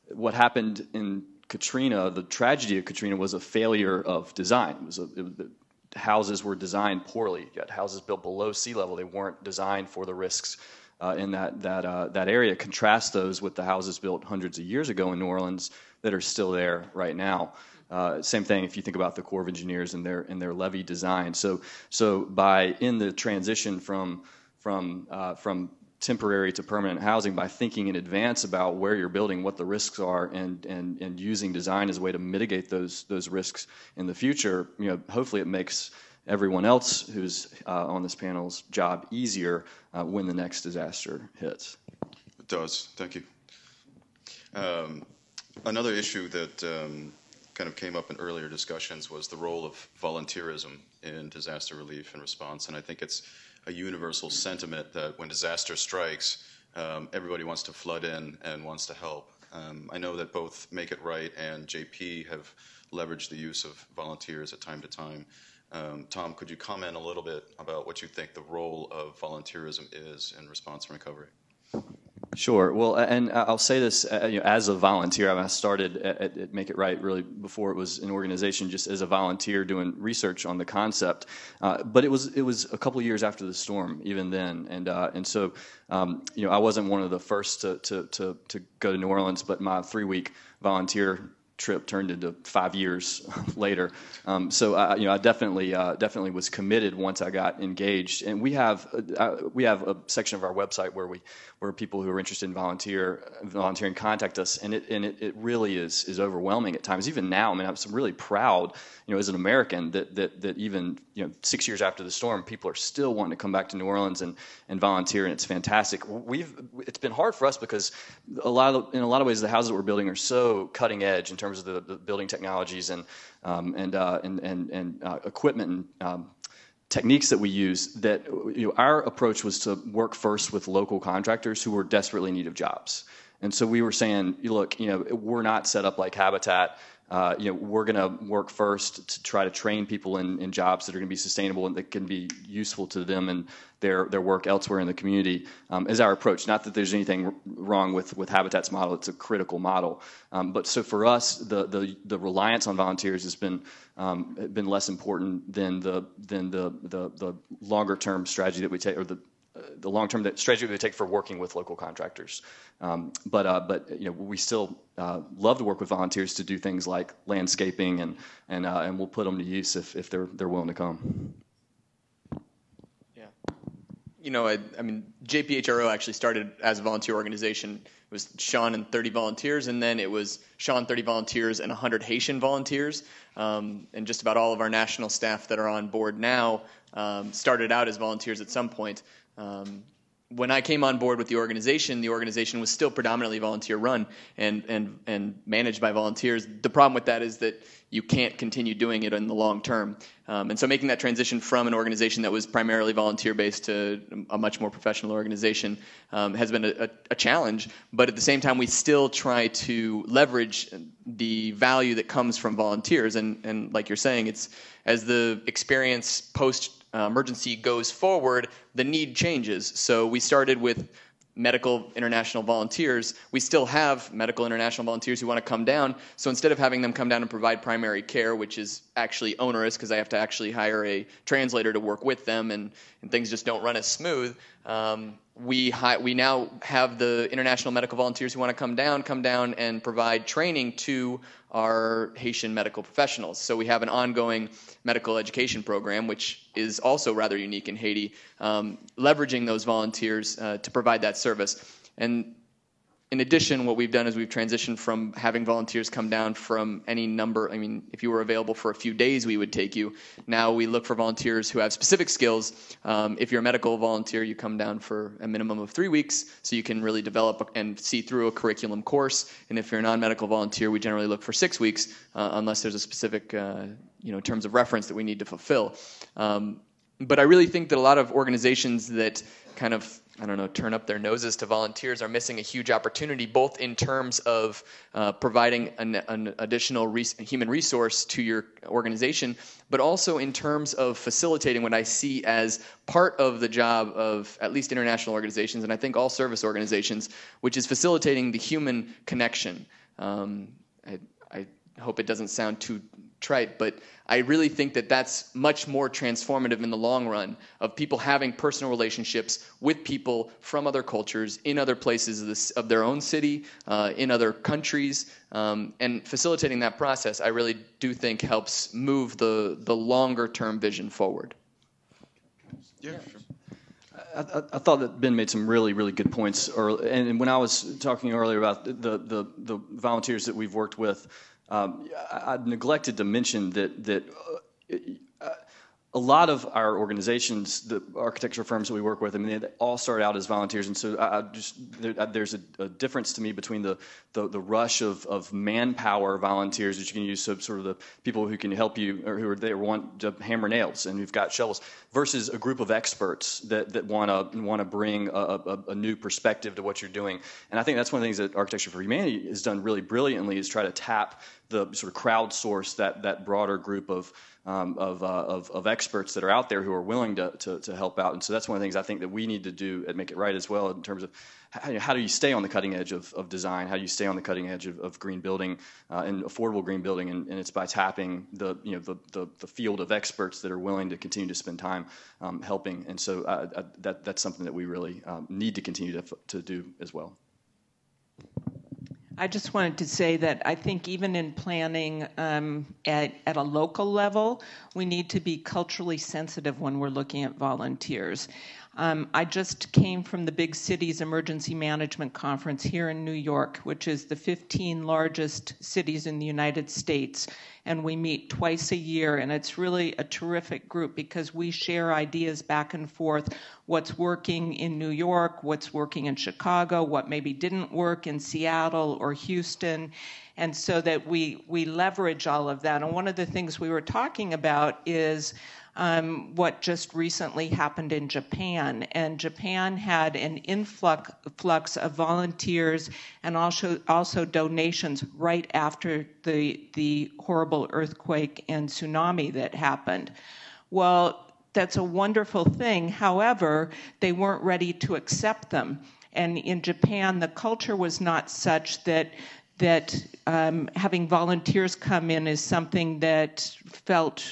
what happened in Katrina, the tragedy of Katrina, was a failure of design. Houses were designed poorly. You had houses built below sea level. They weren't designed for the risks in that area. Contrast those with the houses built hundreds of years ago in New Orleans that are still there right now. Same thing if you think about the Corps of Engineers and their levee design. So in the transition from temporary to permanent housing, by thinking in advance about where you're building, what the risks are, and using design as a way to mitigate those risks in the future, hopefully it makes everyone else who's on this panel's job easier when the next disaster hits. It does. Thank you. Another issue that kind of came up in earlier discussions was the role of volunteerism in disaster relief and response, and I think it's a universal sentiment that when disaster strikes, everybody wants to flood in and wants to help. I know that both Make It Right and JP have leveraged the use of volunteers at time to time. Tom, could you comment a little bit about what you think the role of volunteerism is in response and recovery? Sure. Well, and I'll say this, as a volunteer, I started at Make It Right really before it was an organization, just as a volunteer doing research on the concept. But it was a couple of years after the storm, even then, and so I wasn't one of the first to go to New Orleans, but my 3-week volunteer trip turned into 5 years later. So I definitely was committed once I got engaged. And we have a section of our website where people who are interested in volunteering contact us, and it really is overwhelming at times. Even now, I mean, I'm really proud, as an American that even 6 years after the storm, people are still wanting to come back to New Orleans and volunteer, and it's fantastic. It's been hard for us because in a lot of ways the houses that we're building are so cutting edge in terms of the building technologies and equipment and techniques that we use, that our approach was to work first with local contractors who were desperately in need of jobs. And so we were saying, look, we're not set up like Habitat. We're going to work first to try to train people in jobs that are going to be sustainable and that can be useful to them and their work elsewhere in the community, is our approach. Not that there's anything wrong with Habitat's model. It's a critical model. But so for us, the reliance on volunteers has been less important than the longer term strategy that we take, or the long-term strategy that we take for working with local contractors. But we still love to work with volunteers to do things like landscaping, and we'll put them to use if they're willing to come. Yeah. I mean, JPHRO actually started as a volunteer organization. It was Sean and 30 volunteers, and then it was Sean, 30 volunteers, and 100 Haitian volunteers. And just about all of our national staff that are on board now started out as volunteers at some point. When I came on board with the organization was still predominantly volunteer run and managed by volunteers. The problem with that is that you can't continue doing it in the long term. And so making that transition from an organization that was primarily volunteer based to a much more professional organization has been a challenge. But at the same time, we still try to leverage the value that comes from volunteers. And like you're saying, it's as the experience post emergency goes forward, the need changes. So we started with medical international volunteers. We still have medical international volunteers who want to come down. So instead of having them come down and provide primary care, which is actually onerous because I have to actually hire a translator to work with them, and things just don't run as smooth, we now have the international medical volunteers who want to come down and provide training to our Haitian medical professionals. So we have an ongoing medical education program, which is also rather unique in Haiti, leveraging those volunteers to provide that service. And in addition, what we've done is we've transitioned from having volunteers come down from any number. I mean, if you were available for a few days, we would take you. Now we look for volunteers who have specific skills. If you're a medical volunteer, you come down for a minimum of 3 weeks, so you can really develop and see through a curriculum course. And if you're a non-medical volunteer, we generally look for 6 weeks, unless there's a specific terms of reference that we need to fulfill. But I really think that a lot of organizations that kind of, turn up their noses to volunteers are missing a huge opportunity, both in terms of providing an additional human resource to your organization, but also in terms of facilitating what I see as part of the job of at least international organizations, and I think all service organizations, which is facilitating the human connection. I hope it doesn't sound too trite, but I really think that that's much more transformative in the long run, of people having personal relationships with people from other cultures in other places of their own city, in other countries, and facilitating that process, I really do think helps move the longer term vision forward. Yeah, sure. I thought that Ben made some really, really good points early, and when I was talking earlier about the volunteers that we've worked with, I neglected to mention that a lot of our organizations, the architecture firms that we work with, I mean, they all start out as volunteers, and so there's a difference to me between the rush of manpower volunteers that you can use, so sort of the people who can help you or who are there want to hammer nails and who've got shovels, versus a group of experts that want to bring a new perspective to what you're doing. And I think that's one of the things that Architecture for Humanity has done really brilliantly, is try to tap the sort of crowdsource that broader group of of experts that are out there who are willing to help out. And so that's one of the things I think that we need to do at Make It Right as well, in terms of how do you stay on the cutting edge of design? How do you stay on the cutting edge of green building and affordable green building? And it's by tapping the field of experts that are willing to continue to spend time helping. And so that's something that we really need to continue to do as well. I just wanted to say that I think even in planning at a local level, we need to be culturally sensitive when we're looking at volunteers. I just came from the Big Cities Emergency Management Conference here in New York, which is the 15 largest cities in the United States, and we meet twice a year, and it's really a terrific group because we share ideas back and forth, what's working in New York, what's working in Chicago, what maybe didn't work in Seattle or Houston, and so that we leverage all of that. And one of the things we were talking about is what just recently happened in Japan. And Japan had an influx of volunteers and also donations right after the horrible earthquake and tsunami that happened. Well, that's a wonderful thing. However, they weren't ready to accept them. And in Japan, the culture was not such that having volunteers come in is something that felt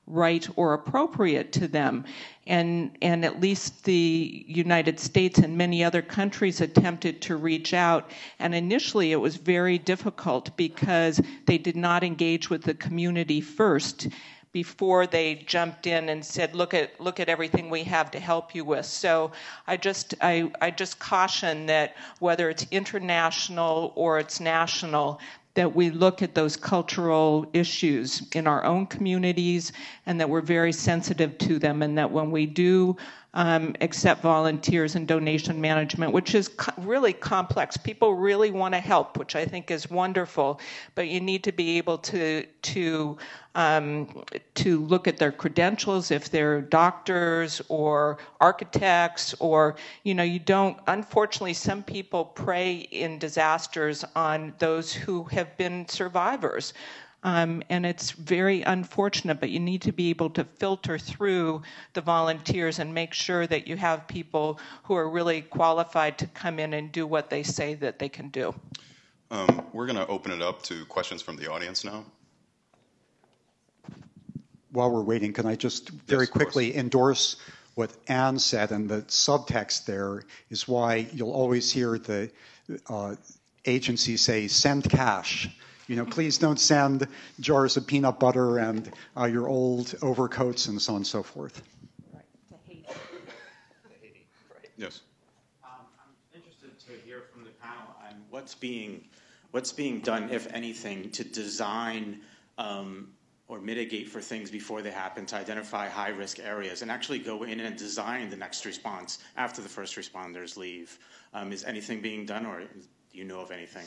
right or appropriate to them. And at least the United States and many other countries attempted to reach out. And initially it was very difficult because they did not engage with the community first before they jumped in and said, look at everything we have to help you with. So I just caution that whether it's international or it's national, that we look at those cultural issues in our own communities and that we're very sensitive to them, and that when we do accept volunteers in donation management, which is really complex. People really want to help, which I think is wonderful, but you need to be able to look at their credentials, if they're doctors or architects, or, you don't, unfortunately, some people prey in disasters on those who have been survivors. And it's very unfortunate, but you need to be able to filter through the volunteers and make sure that you have people who are really qualified to come in and do what they say that they can do. We're going to open it up to questions from the audience now. While we're waiting, can I just very quickly endorse what Anne said? And the subtext there is why you'll always hear the agency say, send cash. Please don't send jars of peanut butter and your old overcoats and so on and so forth. Right, to Haiti. Right. Yes. I'm interested to hear from the panel on what's being done, if anything, to design or mitigate for things before they happen, to identify high-risk areas and actually go in and design the next response after the first responders leave. Is anything being done, or do you know of anything?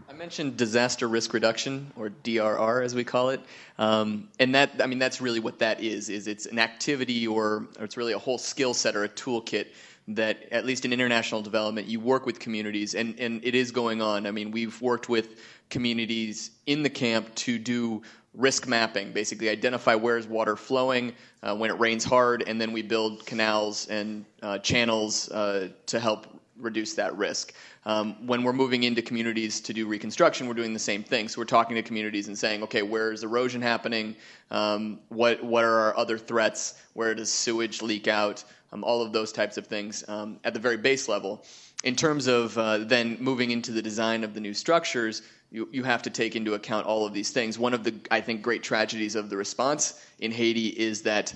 I mentioned disaster risk reduction, or DRR as we call it, and that's really what that is it's an activity, or it's really a whole skill set or a toolkit that, at least in international development, you work with communities, and it is going on. I mean, we've worked with communities in the camp to do risk mapping, basically identify where is water flowing when it rains hard, and then we build canals and channels to help reduce that risk. When we're moving into communities to do reconstruction, we're doing the same thing. So we're talking to communities and saying, okay, where is erosion happening? What are our other threats? Where does sewage leak out? All of those types of things at the very base level. In terms of then moving into the design of the new structures, you have to take into account all of these things. One of the, I think, great tragedies of the response in Haiti is that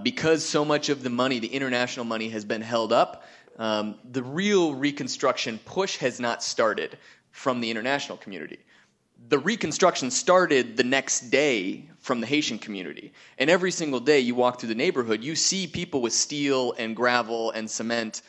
because so much of the money, the international money, has been held up, the real reconstruction push has not started from the international community. The reconstruction started the next day from the Haitian community. And every single day you walk through the neighborhood, you see people with steel and gravel and cement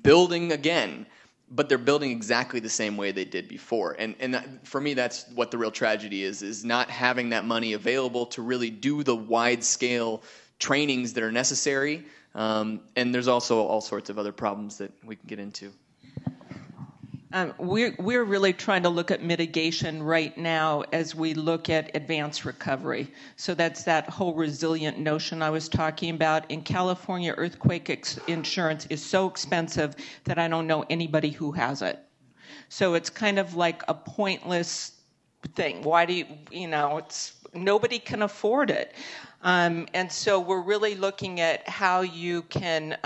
building again, but they're building exactly the same way they did before. And for me, that's what the real tragedy is not having that money available to really do the wide-scale trainings that are necessary. And there's also all sorts of other problems that we can get into. We're really trying to look at mitigation right now as we look at advanced recovery. So that's that whole resilient notion I was talking about. In California, earthquake insurance is so expensive that I don't know anybody who has it. So it's kind of like a pointless thing. Why do nobody can afford it. And so we're really looking at how you can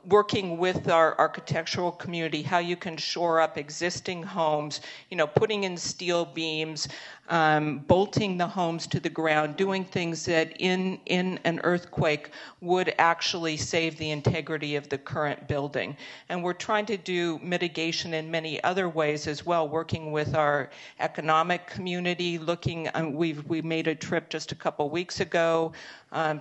working with our architectural community, how you can shore up existing homes, putting in steel beams, bolting the homes to the ground, doing things that in an earthquake would actually save the integrity of the current building. And we're trying to do mitigation in many other ways as well, working with our economic community, we made a trip just a couple weeks ago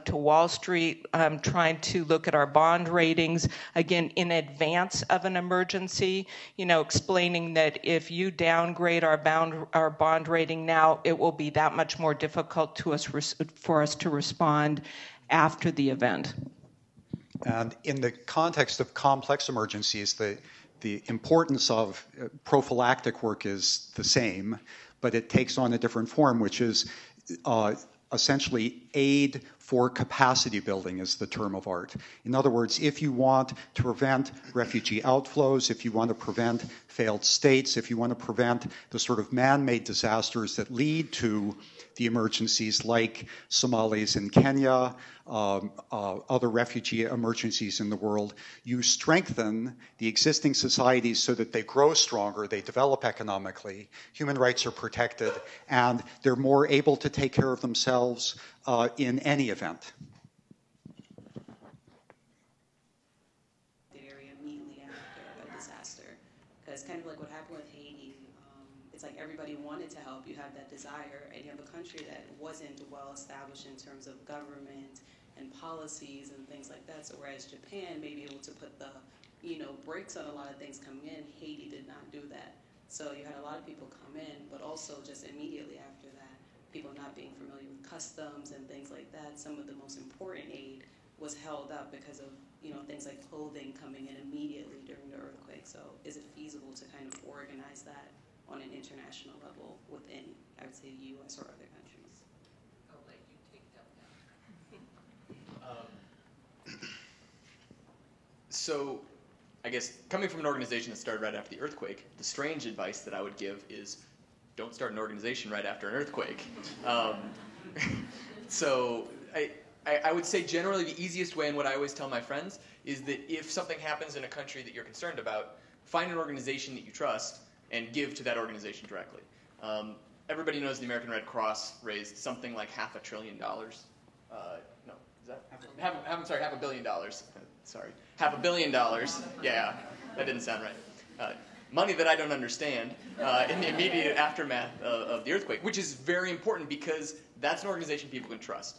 to Wall Street, trying to look at our bond ratings, again, in advance of an emergency, explaining that if you downgrade our bond rating now, it will be that much more difficult for us to respond after the event. And in the context of complex emergencies, the importance of prophylactic work is the same, but it takes on a different form, which is essentially aid for capacity building is the term of art. In other words, if you want to prevent refugee outflows, if you want to prevent failed states, if you want to prevent the sort of man-made disasters that lead to the emergencies like Somalis in Kenya, other refugee emergencies in the world, you strengthen the existing societies so that they grow stronger, they develop economically, human rights are protected, and they're more able to take care of themselves in any event. The area immediately after a disaster, because kind of like what happened with Haiti, it's like everybody wanted to help. You have that desire, and you have a country that wasn't well established in terms of government and policies and things like that. So whereas Japan may be able to put the brakes on a lot of things coming in, Haiti did not do that. So you had a lot of people come in, but also just immediately after that, people not being familiar with customs and things like that. Some of the most important aid was held up because of things like clothing coming in immediately during the earthquake. So is it feasible to kind of organize that on an international level within, I would say, the U.S. or other countries? I'll let you take that now. So I guess coming from an organization that started right after the earthquake, the strange advice that I would give is don't start an organization right after an earthquake. So I would say generally the easiest way, and what I always tell my friends, is that if something happens in a country that you're concerned about, find an organization that you trust and give to that organization directly. Everybody knows the American Red Cross raised something like $500 billion. No, is that? $500 million. Sorry, $500 million. Yeah, that didn't sound right. Money that I don't understand in the immediate aftermath of the earthquake, which is very important because that's an organization people can trust.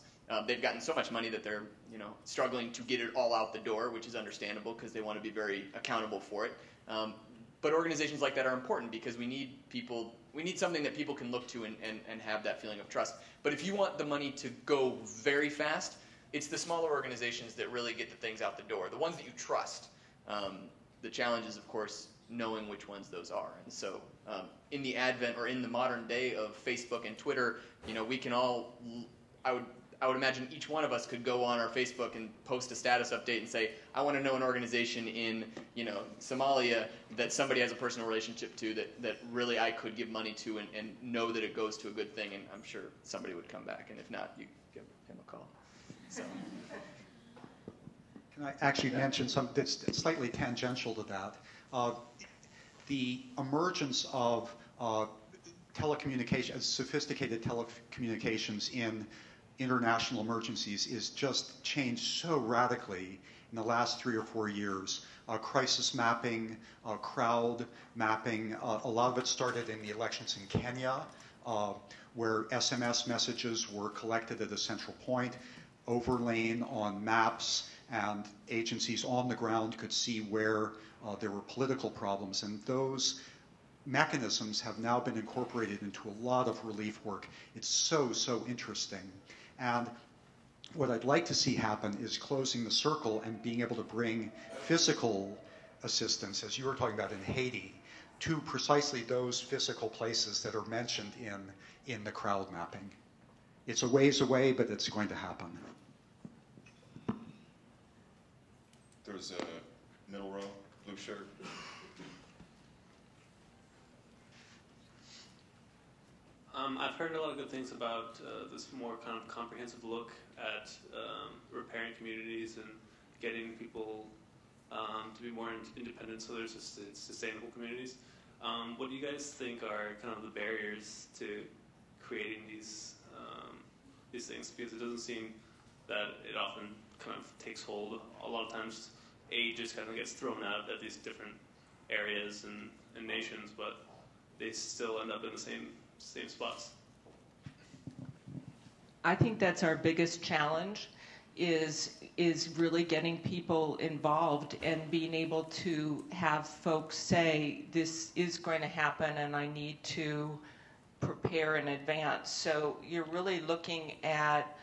They've gotten so much money that they're struggling to get it all out the door, which is understandable because they want to be very accountable for it. But organizations like that are important because we need something that people can look to and have that feeling of trust. But if you want the money to go very fast, it's the smaller organizations that really get the things out the door, the ones that you trust. The challenge is, of course, knowing which ones those are. And so in the advent or in the modern day of Facebook and Twitter, we can all, I would imagine each one of us could go on our Facebook and post a status update and say, I want to know an organization in, Somalia that somebody has a personal relationship to that really I could give money to and know that it goes to a good thing. And I'm sure somebody would come back. And if not, you give him a call. So. Can I actually mention something that's slightly tangential to that? The emergence of telecommunications, sophisticated telecommunications in international emergencies is just changed so radically in the last 3 or 4 years. Crisis mapping, crowd mapping, a lot of it started in the elections in Kenya, where SMS messages were collected at a central point, overlain on maps, and agencies on the ground could see where there were political problems. And those mechanisms have now been incorporated into a lot of relief work. It's so interesting. And what I'd like to see happen is closing the circle and being able to bring physical assistance, as you were talking about in Haiti, to precisely those physical places that are mentioned in the crowd mapping. It's a ways away, but it's going to happen. There's a middle row, blue shirt. I've heard a lot of good things about this more kind of comprehensive look at repairing communities and getting people to be more independent so there's sustainable communities. What do you guys think are kind of the barriers to creating these things? Because it doesn't seem that it often kind of takes hold. A lot of times aid just kind of gets thrown out at these different areas and nations, but they still end up in the same spots. I think that's our biggest challenge is really getting people involved and being able to have folks say, this is going to happen and I need to prepare in advance. So you're really looking at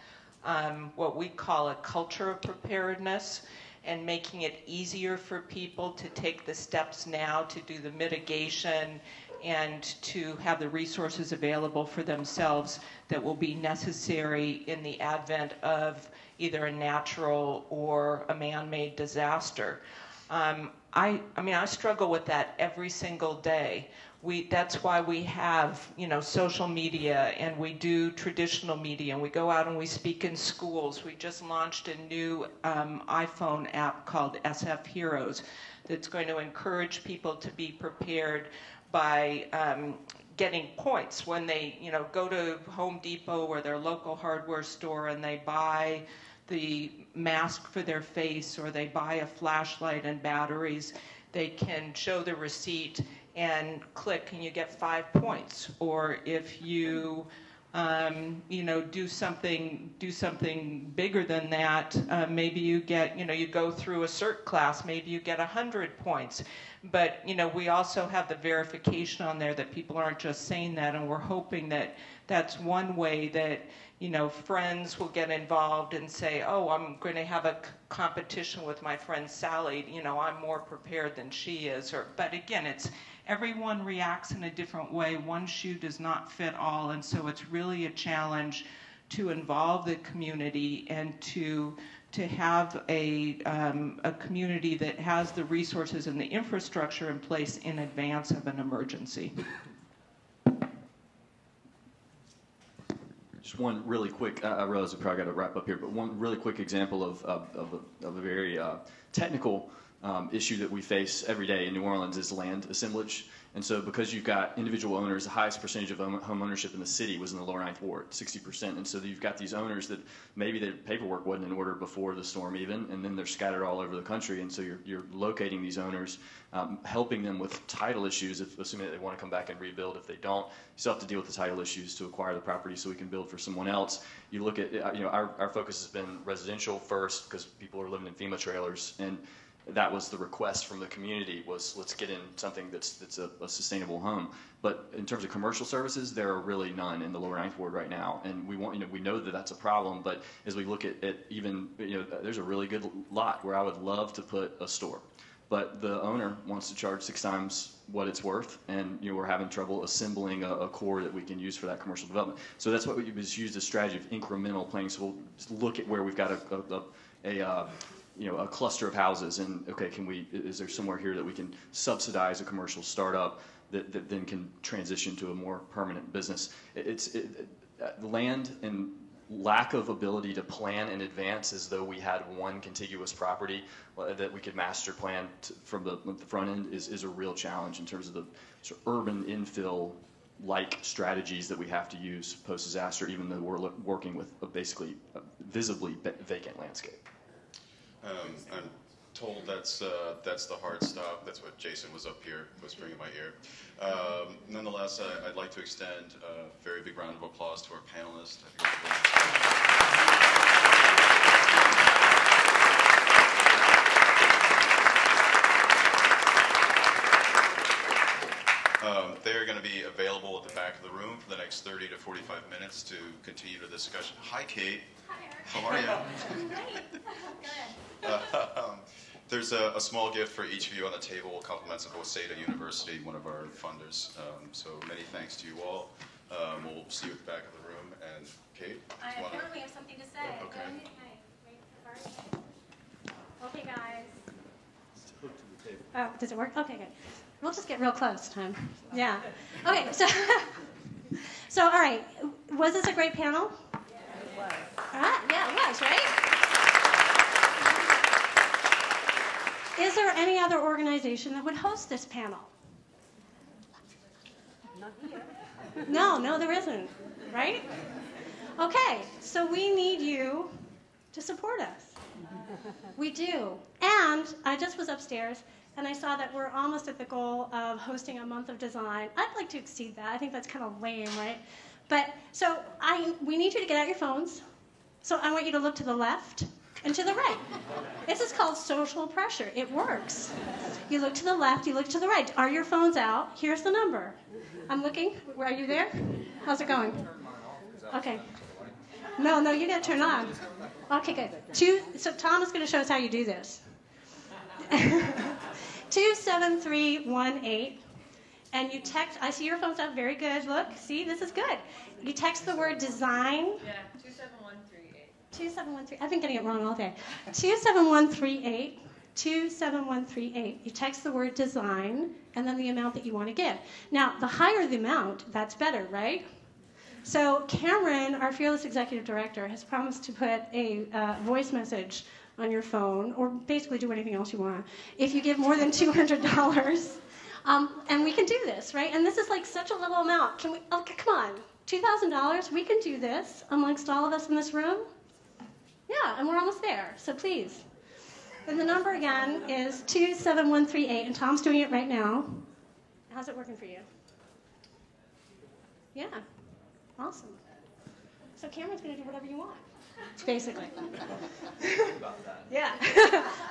what we call a culture of preparedness and making it easier for people to take the steps now to do the mitigation and to have the resources available for themselves that will be necessary in the advent of either a natural or a man-made disaster. I mean, I struggle with that every single day. That's why we have, social media, and we do traditional media, and we go out and we speak in schools. We just launched a new iPhone app called SF Heroes that's going to encourage people to be prepared by getting points when they, go to Home Depot or their local hardware store and they buy the mask for their face or they buy a flashlight and batteries. They can show the receipt and click and you get 5 points. Or if you do something bigger than that, maybe you get, you go through a CERT class, maybe you get 100 points. But, we also have the verification on there that people aren't just saying that, and we're hoping that that's one way that, friends will get involved and say, oh, I'm going to have a competition with my friend Sally, I'm more prepared than she is. But again, everyone reacts in a different way. One shoe does not fit all, and so it's really a challenge to involve the community and to have a community that has the resources and the infrastructure in place in advance of an emergency. Just one really quick, I realize we probably got to wrap up here, but one really quick example of a very technical issue that we face every day in New Orleans is land assemblage. And so because you've got individual owners, the highest percentage of home ownership in the city was in the lower Ninth Ward, 60%. And so you've got these owners that maybe their paperwork wasn't in order before the storm even, and then they're scattered all over the country. And so you're locating these owners, helping them with title issues, assuming that they want to come back and rebuild. If they don't, you still have to deal with the title issues to acquire the property so we can build for someone else. You look at, our focus has been residential first because people are living in FEMA trailers, and that was the request from the community was let's get in something that's a sustainable home. But in terms of commercial services, there are really none in the lower Ninth Ward right now, and we know that that's a problem. But as we look at even there's a really good lot where I would love to put a store, but the owner wants to charge 6 times what it's worth, and we're having trouble assembling a core that we can use for that commercial development. So that's what we just use the strategy of incremental planning. So we'll just look at where we've got a cluster of houses, and okay, is there somewhere here that we can subsidize a commercial startup that then can transition to a more permanent business? Land and lack of ability to plan in advance as though we had one contiguous property that we could master plan from the front end is a real challenge in terms of the sort of urban infill like strategies that we have to use post-disaster, even though we're working with a basically visibly vacant landscape. I'm told that's the hard stop. That's what Jason was up here whispering in my ear. Nonetheless, I'd like to extend a very big round of applause to our panelists. They're going to be available at the back of the room for the next 30 to 45 minutes to continue the discussion. Hi, Kate. How are you? Great. Good. there's a small gift for each of you on the table, compliments of Waseda University, one of our funders. So many thanks to you all. We'll see you at the back of the room. And Kate? I apparently have something to say. Okay. Okay, guys. Oh, does it work? Okay, good. We'll just get real close, Tom. Yeah. Okay, so, all right. Was this a great panel? Yeah, it was. All right, yeah, it was, right? Is there any other organization that would host this panel? Not here. No, there isn't, right? Okay, so we need you to support us. We do. And I just was upstairs, and I saw that we're almost at the goal of hosting a month of design. I'd like to exceed that. I think that's kind of lame, right? But so we need you to get out your phones. So I want you to look to the left and to the right. This is called social pressure. It works. You look to the left, you look to the right. Are your phones out? Here's the number. I'm looking. Are you there? How's it going? Okay. No, you got to turn on. Okay, good. So Tom is going to show us how you do this. 27318, and you text. I see your phone's up. Very good. Look, see, this is good. You text the word design. Yeah, 27138. 27138. I've been getting it wrong all day. 27138. 27138. You text the word design and then the amount that you want to give. Now, the higher the amount, that's better, right? So Cameron, our fearless executive director, has promised to put a voice message on your phone, or basically do anything else you want, if you give more than $200. And we can do this, right? And this is like such a little amount. Can we? Oh, come on, $2,000. We can do this amongst all of us in this room. Yeah, and we're almost there. So please. And the number again is 27138, and Tom's doing it right now. How's it working for you? Yeah. Awesome. So Cameron's going to do whatever you want, basically. Yeah.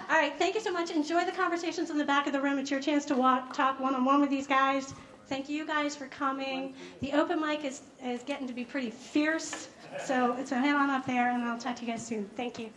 All right. Thank you so much. Enjoy the conversations in the back of the room. It's your chance to talk one-on-one with these guys. Thank you guys for coming. The open mic is getting to be pretty fierce. So head on up there, and I'll talk to you guys soon. Thank you.